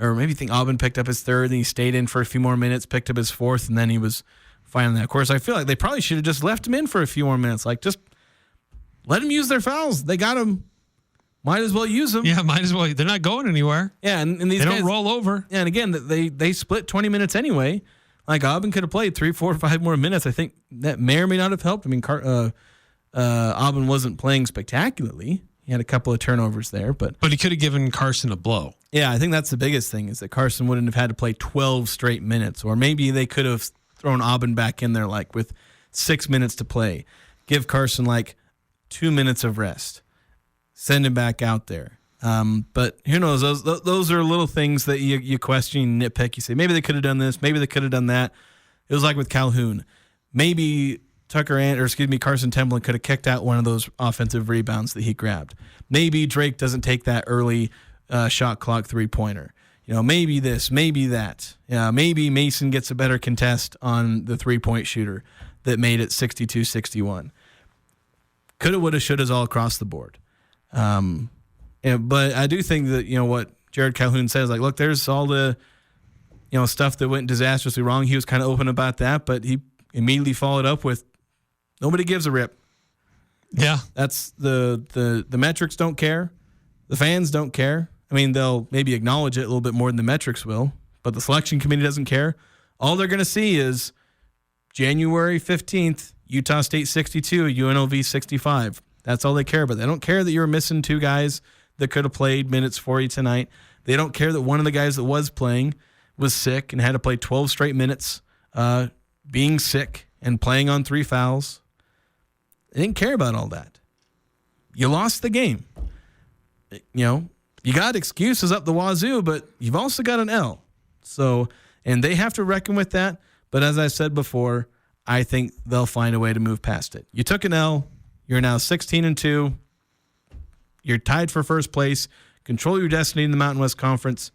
Aubin picked up his third, and he stayed in for a few more minutes, picked up his fourth, and then he was fine on that. Of course, I feel like they probably should have just left him in for a few more minutes. Like, just let him use their fouls. They got him. Might as well use them. Yeah, might as well. They're not going anywhere. Yeah, and these guys don't roll over. Yeah, and again, they split 20 minutes anyway. Like, Aubin could have played 3, 4, 5 more minutes. I think that may or may not have helped. I mean, Aubin wasn't playing spectacularly. He had a couple of turnovers there, but he could have given Carson a blow. Yeah, I think that's the biggest thing, is that Carson wouldn't have had to play 12 straight minutes, or maybe they could have thrown Aubin back in there like with 6 minutes to play. Give Carson like 2 minutes of rest. Send him back out there. But who knows? Those are little things that you question, nitpick. You say, maybe they could have done this. Maybe they could have done that. It was like with Calhoun. Maybe Carson Templin could have kicked out one of those offensive rebounds that he grabbed. Maybe Drake doesn't take that early shot clock 3-pointer. Maybe this, maybe that. Maybe Mason gets a better contest on the 3-point shooter that made it 62-61. Coulda, woulda, shouldas all across the board. But I do think that, what Jerrod Calhoun says, like, look, there's all the, stuff that went disastrously wrong. He was kind of open about that, but he immediately followed up with, nobody gives a rip. Yeah. That's the metrics don't care. The fans don't care. I mean, they'll maybe acknowledge it a little bit more than the metrics will, but the selection committee doesn't care. All they're going to see is January 15th, Utah State 62, UNLV 65. That's all they care about. They don't care that you were missing 2 guys that could have played minutes for you tonight. They don't care that one of the guys that was playing was sick and had to play 12 straight minutes, being sick and playing on 3 fouls. They didn't care about all that. You lost the game. You got excuses up the wazoo, but you've also got an L. So, and they have to reckon with that. But as I said before, I think they'll find a way to move past it. You took an L. You're now 16-2. You're tied for first place. Control your destiny in the Mountain West Conference.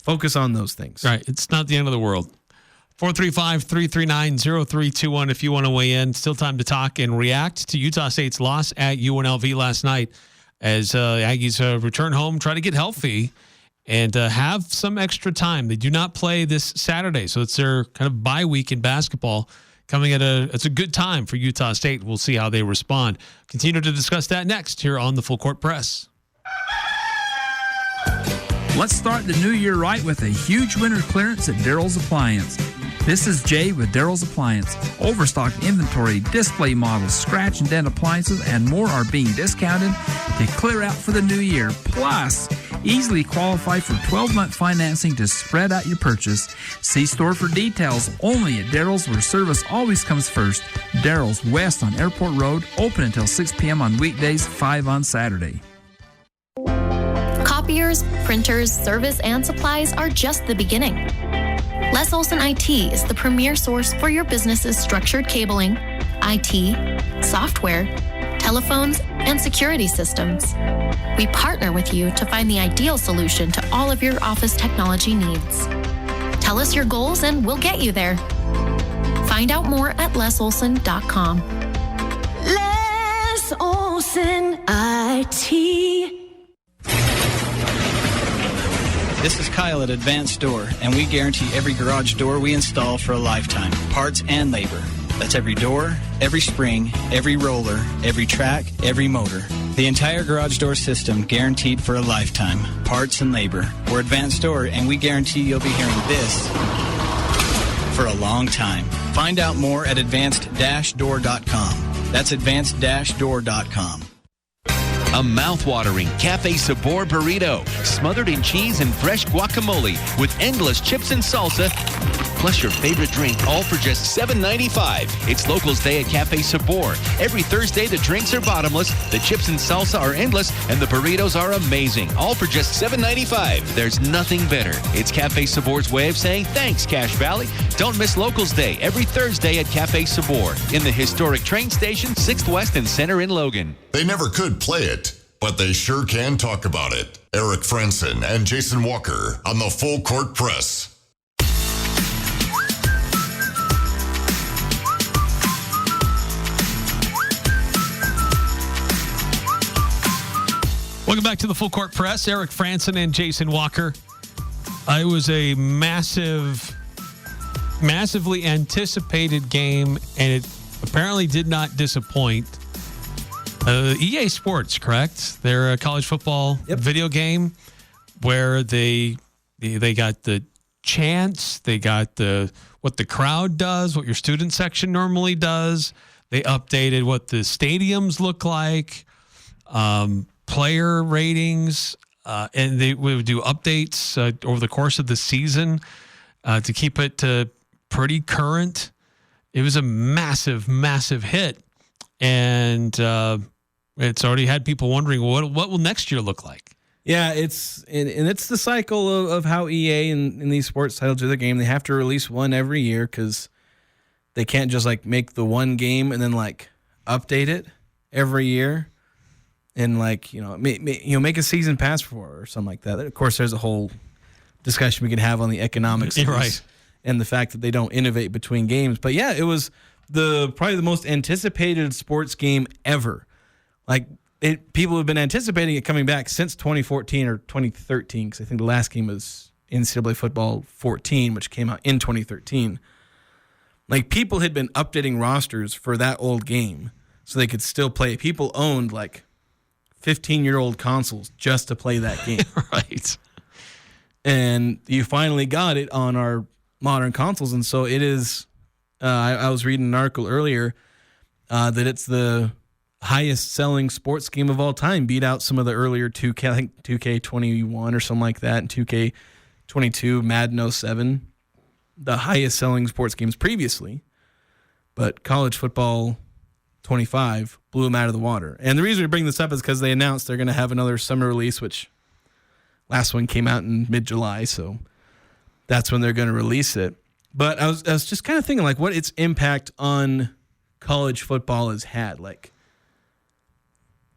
Focus on those things. Right. It's not the end of the world. 435-339-0321 if you want to weigh in. Still time to talk and react to Utah State's loss at UNLV last night as Aggies return home, try to get healthy, and have some extra time. They do not play this Saturday, so it's their kind of bye week in basketball. Coming it's a good time for Utah State. We'll see how they respond. Continue to discuss that next here on the Full Court Press. Let's start the new year right with a huge winter clearance at Daryl's Appliance. This is Jay with Daryl's Appliance. Overstocked inventory, display models, scratch and dent appliances, and more are being discounted to clear out for the new year. Plus, easily qualify for 12-month financing to spread out your purchase. See store for details. Only at Daryl's, where service always comes first. Daryl's, west on Airport Road, open until 6 p.m. on weekdays, 5 on Saturday. Copiers, printers, service, and supplies are just the beginning. Les Olson IT is the premier source for your business's structured cabling, IT, software, telephones, and security systems. We partner with you to find the ideal solution to all of your office technology needs. Tell us your goals and we'll get you there. Find out more at lesolson.com. Les Olson IT. This is Kyle at Advanced Door, and we guarantee every garage door we install for a lifetime, parts and labor. That's every door, every spring, every roller, every track, every motor. The entire garage door system guaranteed for a lifetime. Parts and labor. We're Advanced Door, and we guarantee you'll be hearing this for a long time. Find out more at advanced-door.com. That's advanced-door.com. A mouth-watering Cafe Sabor burrito, smothered in cheese and fresh guacamole with endless chips and salsa, plus your favorite drink, all for just $7.95. It's Locals Day at Cafe Sabor. Every Thursday, the drinks are bottomless, the chips and salsa are endless, and the burritos are amazing, all for just $7.95. There's nothing better. It's Cafe Sabor's way of saying thanks, Cache Valley. Don't miss Locals Day every Thursday at Cafe Sabor in the historic train station, 6th West and Center in Logan. They never could play it, but they sure can talk about it. Eric Frandsen and Jason Walker on the Full Court Press. Welcome back to the Full Court Press. Eric Frandsen and Jason Walker. It was a massively anticipated game, and it apparently did not disappoint. EA Sports, correct? They're a college football video game where they got the chants, they got what the crowd does, what your student section normally does. They updated what the stadiums look like, player ratings, and they would do updates over the course of the season to keep it pretty current. It was a massive, massive hit. And it's already had people wondering what will next year look like. Yeah, it's the cycle of how EA and these sports titles do the game. They have to release one every year because they can't just like make the one game and then like update it every year and like make a season pass for it or something like that. Of course, there's a whole discussion we can have on the economics of this and the fact that they don't innovate between games. But yeah, it was probably the most anticipated sports game ever. Like people have been anticipating it coming back since 2014 or 2013, because I think the last game was NCAA Football 14, which came out in 2013. Like people had been updating rosters for that old game so they could still play it. People owned like 15-year-old consoles just to play that game. Right. And you finally got it on our modern consoles, and so it is. I was reading an article earlier that it's the highest selling sports game of all time, beat out some of the earlier 2K, I think 2K21 or something like that, and 2K22, Madden 07, the highest selling sports games previously. But College Football 25 blew them out of the water. And the reason we bring this up is because they announced they're going to have another summer release, which last one came out in mid-July, so that's when they're going to release it. But I was just kind of thinking, like, what its impact on college football has had. Like,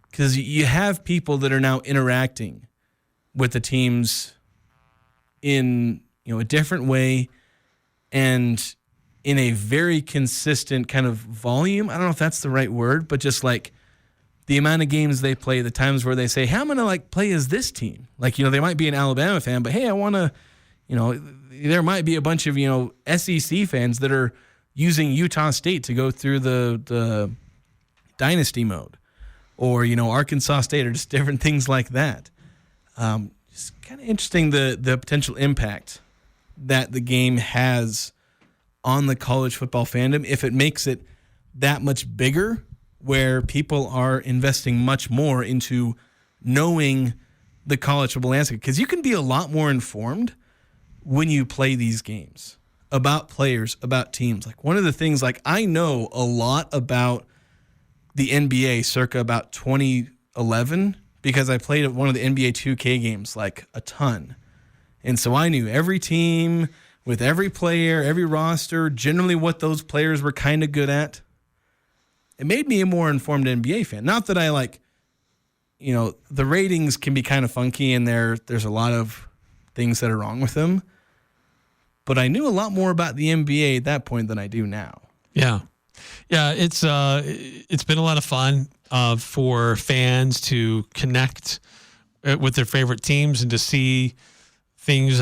because you have people that are now interacting with the teams in, a different way and in a very consistent kind of volume. I don't know if that's the right word, but just, like, the amount of games they play, the times where they say, hey, I'm going to, like, play as this team. Like, they might be an Alabama fan, but, hey, I want to, there might be a bunch of, SEC fans that are using Utah State to go through the dynasty mode, or, Arkansas State, or just different things like that. It's kind of interesting the potential impact that the game has on the college football fandom if it makes it that much bigger, where people are investing much more into knowing the college football landscape. Because you can be a lot more informed when you play these games about players, about teams. Like, one of the things, like, I know a lot about the NBA circa about 2011 because I played at one of the NBA 2K games, like, a ton. And so I knew every team with every player, every roster, generally what those players were kind of good at. It made me a more informed NBA fan. Not that I the ratings can be kind of funky and there's a lot of things that are wrong with them. But I knew a lot more about the NBA at that point than I do now. Yeah. Yeah, it's been a lot of fun for fans to connect with their favorite teams and to see things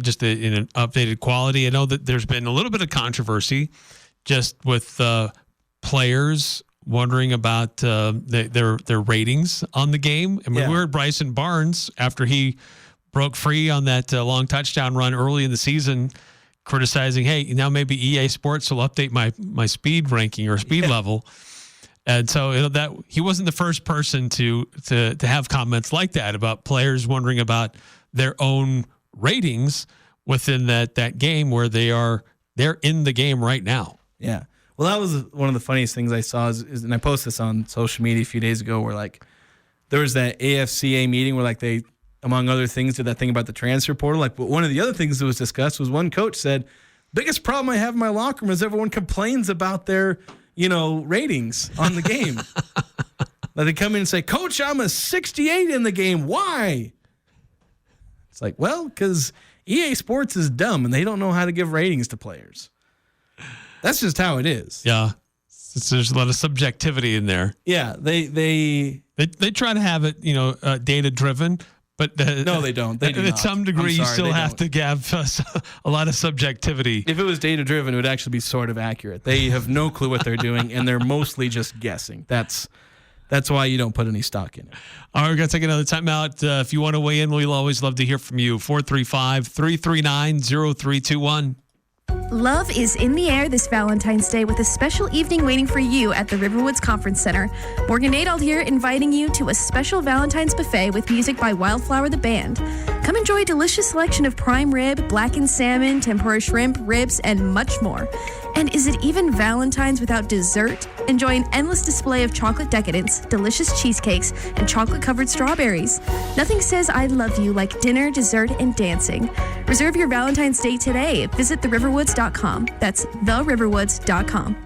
just in an updated quality. I know that there's been a little bit of controversy just with players wondering about their ratings on the game. I mean, we heard Bryson Barnes after he broke free on that long touchdown run early in the season, criticizing, hey, now maybe EA Sports will update my speed ranking or speed level. And so that he wasn't the first person to have comments like that about players wondering about their own ratings within that game where they're in the game right now. Yeah. Well, that was one of the funniest things I saw is and I posted this on social media a few days ago where like there was that AFCA meeting where like they, among other things, did that thing about the transfer portal. Like, but one of the other things that was discussed was one coach said, biggest problem I have in my locker room is everyone complains about their ratings on the game. Like they come in and say, Coach, I'm a 68 in the game. Why? It's like, well, because EA Sports is dumb and they don't know how to give ratings to players. That's just how it is. Yeah. There's a lot of subjectivity in there. Yeah. They try to have it, data driven, but no, they don't. They do at not. some degree, you still have don't. to have a lot of subjectivity. If it was data driven, it would actually be sort of accurate. They have no clue what they're doing, and they're mostly just guessing. That's why you don't put any stock in it. All right, we're going to take another timeout. If you want to weigh in, we'll always love to hear from you. 435-339-0321. Love is in the air this Valentine's Day with a special evening waiting for you at the Riverwoods Conference Center. Morgan Nadeald here, inviting you to a special Valentine's buffet with music by Wildflower the Band. Come enjoy a delicious selection of prime rib, blackened salmon, tempura shrimp, ribs, and much more. And is it even Valentine's without dessert? Enjoy an endless display of chocolate decadence, delicious cheesecakes, and chocolate-covered strawberries. Nothing says I love you like dinner, dessert, and dancing. Reserve your Valentine's Day today. Visit theriverwoods.com. That's theriverwoods.com.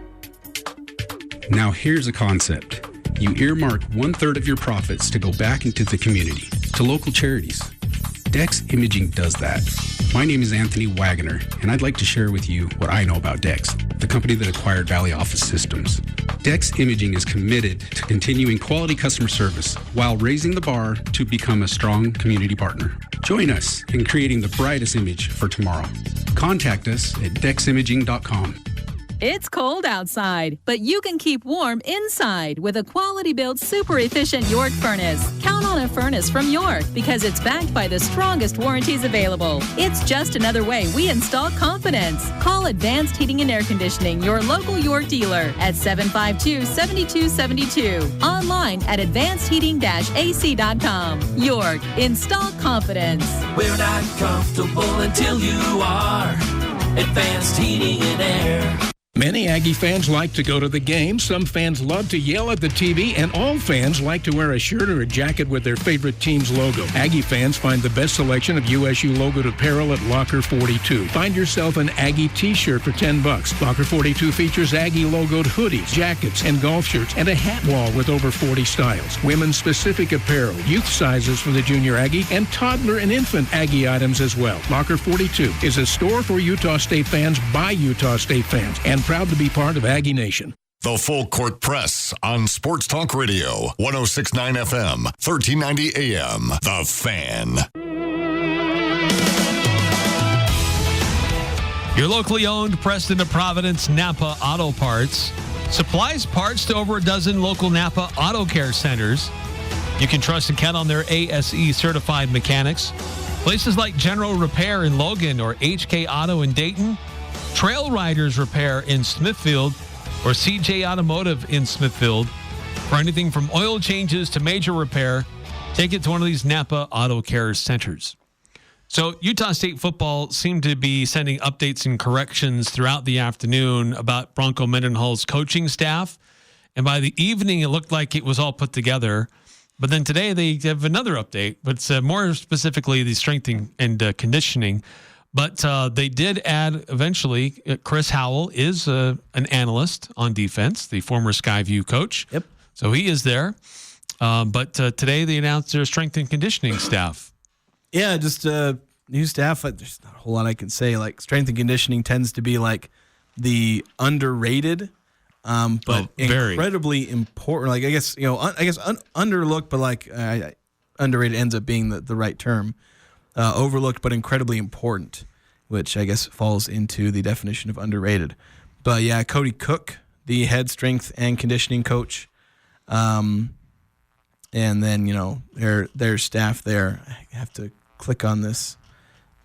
Now here's a concept. You earmark 1/3 of your profits to go back into the community, to local charities. Dex Imaging does that. My name is Anthony Wagoner, and I'd like to share with you what I know about Dex, the company that acquired Valley Office Systems. Dex Imaging is committed to continuing quality customer service while raising the bar to become a strong community partner. Join us in creating the brightest image for tomorrow. Contact us at deximaging.com. It's cold outside, but you can keep warm inside with a quality-built, super-efficient York furnace. Count on a furnace from York because it's backed by the strongest warranties available. It's just another way we install confidence. Call Advanced Heating and Air Conditioning, your local York dealer, at 752-7272. Online at advancedheating-ac.com. York, install confidence. We're not comfortable until you are. Advanced Heating and Air. Many Aggie fans like to go to the game. Some fans love to yell at the TV, and all fans like to wear a shirt or a jacket with their favorite team's logo. Aggie fans find the best selection of USU logoed apparel at Locker 42. Find yourself an Aggie t-shirt for $10. Locker 42 features Aggie logoed hoodies, jackets, and golf shirts, and a hat wall with over 40 styles. Women's specific apparel, youth sizes for the junior Aggie, and toddler and infant Aggie items as well. Locker 42 is a store for Utah State fans by Utah State fans, and proud to be part of Aggie Nation. The Full Court Press on Sports Talk Radio, 106.9 FM, 1390 AM. The Fan. Your locally owned Preston to Providence Napa Auto Parts supplies parts to over a dozen local Napa Auto Care centers. You can trust and count on their ASE certified mechanics. Places like General Repair in Logan or HK Auto in Dayton, Trail Riders Repair in Smithfield, or CJ Automotive in Smithfield. For anything from oil changes to major repair, take it to one of these Napa Auto Care centers. So Utah State football seemed to be sending updates and corrections throughout the afternoon about Bronco Mendenhall's coaching staff. And by the evening, it looked like it was all put together. But then today they have another update, but it's more specifically the strength and conditioning. But they did add eventually, Chris Howell is an analyst on defense, the former Skyview coach. Yep. So he is there. But today they announced their strength and conditioning staff. Yeah, just new staff. There's not a whole lot I can say. Like strength and conditioning tends to be like the underrated, but incredibly important. Like I guess underlooked, but like underrated ends up being the right term. Overlooked but incredibly important, which I guess falls into the definition of underrated. But yeah, Cody Cook, the head strength and conditioning coach. And then, their staff there. I have to click on this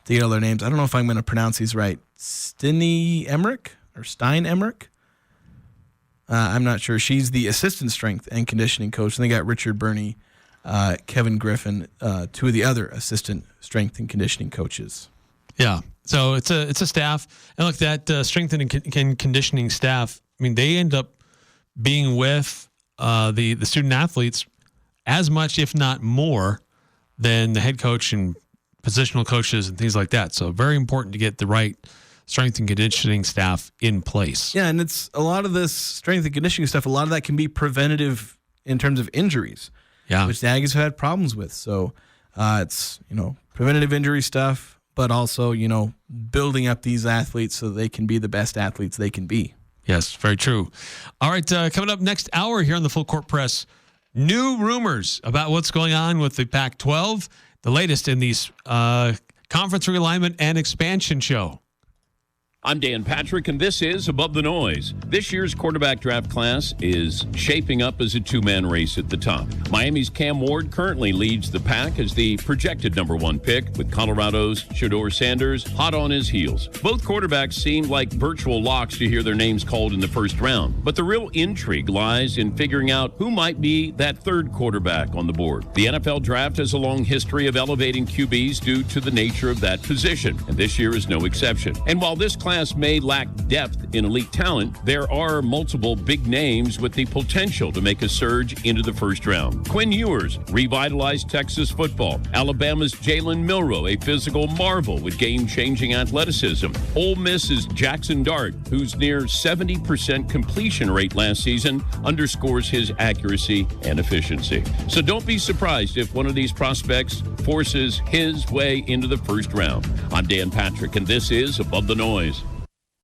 to get all their names. I don't know if I'm going to pronounce these right. Stein Emmerich. I'm not sure. She's the assistant strength and conditioning coach. And they got Richard Burney, Kevin Griffin, two of the other assistant strength and conditioning coaches. Yeah. So it's a staff. And look, that strength and conditioning staff, I mean, they end up being with the student athletes as much, if not more, than the head coach and positional coaches and things like that. So very important to get the right strength and conditioning staff in place. Yeah, and it's a lot of this strength and conditioning stuff, a lot of that can be preventative in terms of injuries, which the Aggies have had problems with. So it's, preventative injury stuff, but also, building up these athletes so they can be the best athletes they can be. Yes, very true. All right, coming up next hour here on the Full Court Press, new rumors about what's going on with the Pac-12, the latest in these conference realignment and expansion show. I'm Dan Patrick, and this is Above the Noise. This year's quarterback draft class is shaping up as a two-man race at the top. Miami's Cam Ward currently leads the pack as the projected number one pick, with Colorado's Shedeur Sanders hot on his heels. Both quarterbacks seem like virtual locks to hear their names called in the first round, but the real intrigue lies in figuring out who might be that third quarterback on the board. The NFL draft has a long history of elevating QBs due to the nature of that position, and this year is no exception. And while this class may lack depth in elite talent, there are multiple big names with the potential to make a surge into the first round. Quinn Ewers revitalized Texas football. Alabama's Jalen Milroe, a physical marvel with game-changing athleticism. Ole Miss's Jackson Dart, whose near 70% completion rate last season underscores his accuracy and efficiency. So don't be surprised if one of these prospects forces his way into the first round. I'm Dan Patrick, and this is Above the Noise.